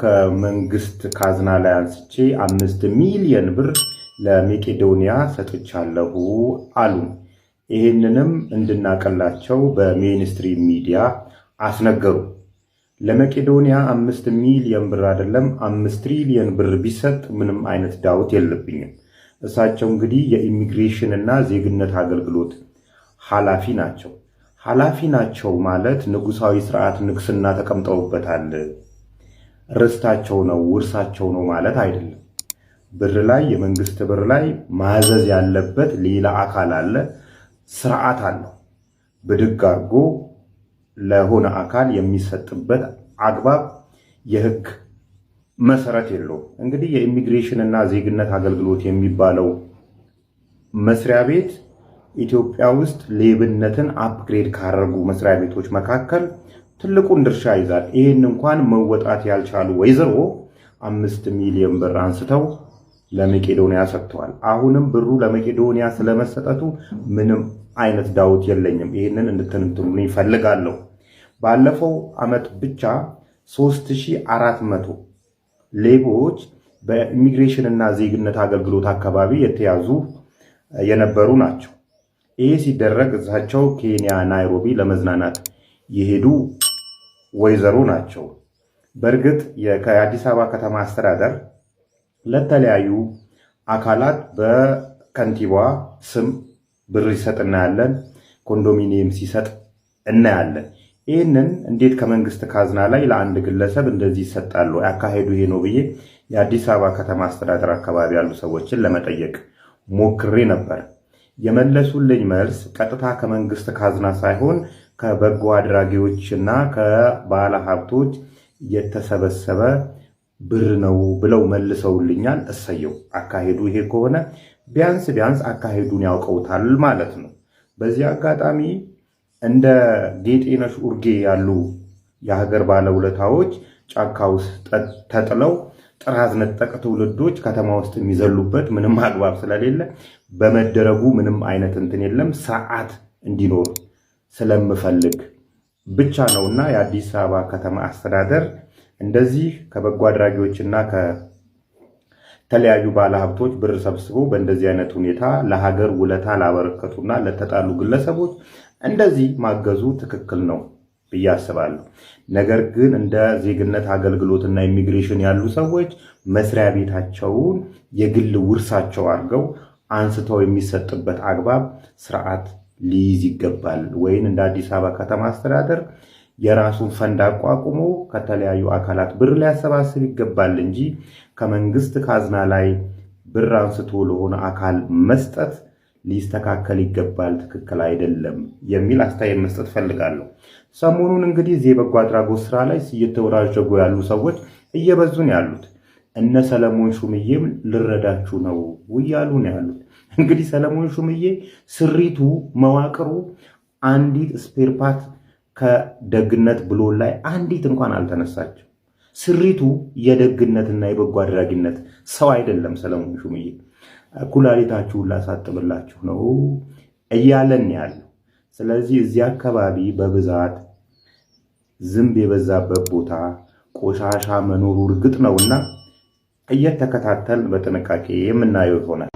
ከመንግስት ካዝና ላይ አንስቼ 5 ሚሊዮን ብር ለመቄዶንያ ሰጥቻለሁ አሉ። ይህንንም እንድናቀላቸው በሜንስትሪም ሚዲያ አስነገሩ። ለመቄዶንያ 5 ሚሊዮን ብር አይደለም 5 ትሪሊዮን ብር ቢሰጥ ምንም አይነት ዳውት የለብኝም። እሳቸው እንግዲህ የኢሚግሬሽን እና ዜግነት አገልግሎት ኃላፊ ናቸው። ኃላፊ ናቸው ማለት ንጉሳዊ ስርዓት ንግስና ተቀምጠውበታል፣ ርስታቸው ነው ውርሳቸው ነው ማለት አይደለም። ብር ላይ የመንግስት ብር ላይ ማዘዝ ያለበት ሌላ አካል አለ፣ ስርዓት አለው። ብድግ አድርጎ ለሆነ አካል የሚሰጥበት አግባብ የህግ መሰረት የለውም። እንግዲህ የኢሚግሬሽን እና ዜግነት አገልግሎት የሚባለው መስሪያ ቤት ኢትዮጵያ ውስጥ ሌብነትን አፕግሬድ ካደረጉ መስሪያ ቤቶች መካከል ትልቁን ድርሻ ይዛል። ይህን እንኳን መወጣት ያልቻሉ ወይዘሮ 5 ሚሊዮን ብር አንስተው ለመቄዶንያ ሰጥተዋል። አሁንም ብሩ ለመቄዶንያ ስለመሰጠቱ ምንም አይነት ዳውት የለኝም። ይህንን እንድትንትኑ ይፈልጋለሁ። ባለፈው ዓመት ብቻ 3400 ሌቦች በኢሚግሬሽን እና ዜግነት አገልግሎት አካባቢ የተያዙ የነበሩ ናቸው። ይህ ሲደረግ እዛቸው ኬንያ ናይሮቢ ለመዝናናት የሄዱ ወይዘሮ ናቸው። በእርግጥ ከአዲስ አበባ ከተማ አስተዳደር ለተለያዩ አካላት በከንቲባዋ ስም ብር ሲሰጥ እናያለን፣ ኮንዶሚኒየም ሲሰጥ እናያለን። ይህንን እንዴት ከመንግስት ካዝና ላይ ለአንድ ግለሰብ እንደዚህ ይሰጣሉ? ያካሄዱ ይሄ ነው ብዬ የአዲስ አበባ ከተማ አስተዳደር አካባቢ ያሉ ሰዎችን ለመጠየቅ ሞክሬ ነበር። የመለሱልኝ መልስ ቀጥታ ከመንግስት ካዝና ሳይሆን ከበጎ አድራጊዎችና ከባለ ሀብቶች የተሰበሰበ ብር ነው ብለው መልሰውልኛል። እሰየው። አካሄዱ ይሄ ከሆነ ቢያንስ አካሄዱን ያውቀውታል ማለት ነው። በዚህ አጋጣሚ እንደ ጌጤነሽ ኡርጌ ያሉ የሀገር ባለውለታዎች ጫካ ውስጥ ተጥለው ጥራዝ ነጠቅ ትውልዶች ከተማ ውስጥ የሚዘሉበት ምንም አግባብ ስለሌለ በመደረጉ ምንም አይነት እንትን የለም። ስርዓት እንዲኖር ስለምፈልግ ብቻ ነውና የአዲስ አበባ ከተማ አስተዳደር እንደዚህ ከበጎ አድራጊዎችና ከተለያዩ ባለሀብቶች ብር ሰብስቦ በእንደዚህ አይነት ሁኔታ ለሀገር ውለታ ላበረከቱና ለተጣሉ ግለሰቦች እንደዚህ ማገዙ ትክክል ነው ብዬ አስባለሁ። ነገር ግን እንደ ዜግነት አገልግሎትና ኢሚግሬሽን ያሉ ሰዎች መስሪያ ቤታቸውን የግል ውርሳቸው አድርገው አንስተው የሚሰጥበት አግባብ ስርዓት ሊይዝ ይገባል። ወይም እንደ አዲስ አበባ ከተማ አስተዳደር የራሱን ፈንድ አቋቁሞ ከተለያዩ አካላት ብር ሊያሰባስብ ይገባል እንጂ ከመንግስት ካዝና ላይ ብር አንስቶ ለሆነ አካል መስጠት ሊስተካከል ይገባል፣ ትክክል አይደለም የሚል አስተያየት መስጠት ፈልጋለሁ። ሰሞኑን እንግዲህ እዚህ የበጎ አድራጎት ስራ ላይ እየተወራጀጉ ያሉ ሰዎች እየበዙ ነው ያሉት። እነ ሰለሞን ሹምዬም ልረዳችሁ ነው እያሉ ነው ያሉት። እንግዲህ ሰለሞን ሹምዬ ስሪቱ መዋቅሩ አንዲት ስፔር ፓርት ከደግነት ብሎ ላይ አንዲት እንኳን አልተነሳቸው። ስሪቱ የደግነትና የበጎ አድራጊነት ሰው አይደለም ሰለሞን ሹምዬ። ኩላሊታችሁን ላሳጥብላችሁ ነው እያለን ያለው። ስለዚህ እዚህ አካባቢ በብዛት ዝንብ የበዛበት ቦታ ቆሻሻ መኖሩ እርግጥ ነውና እየተከታተልን በጥንቃቄ የምናየው ይሆናል።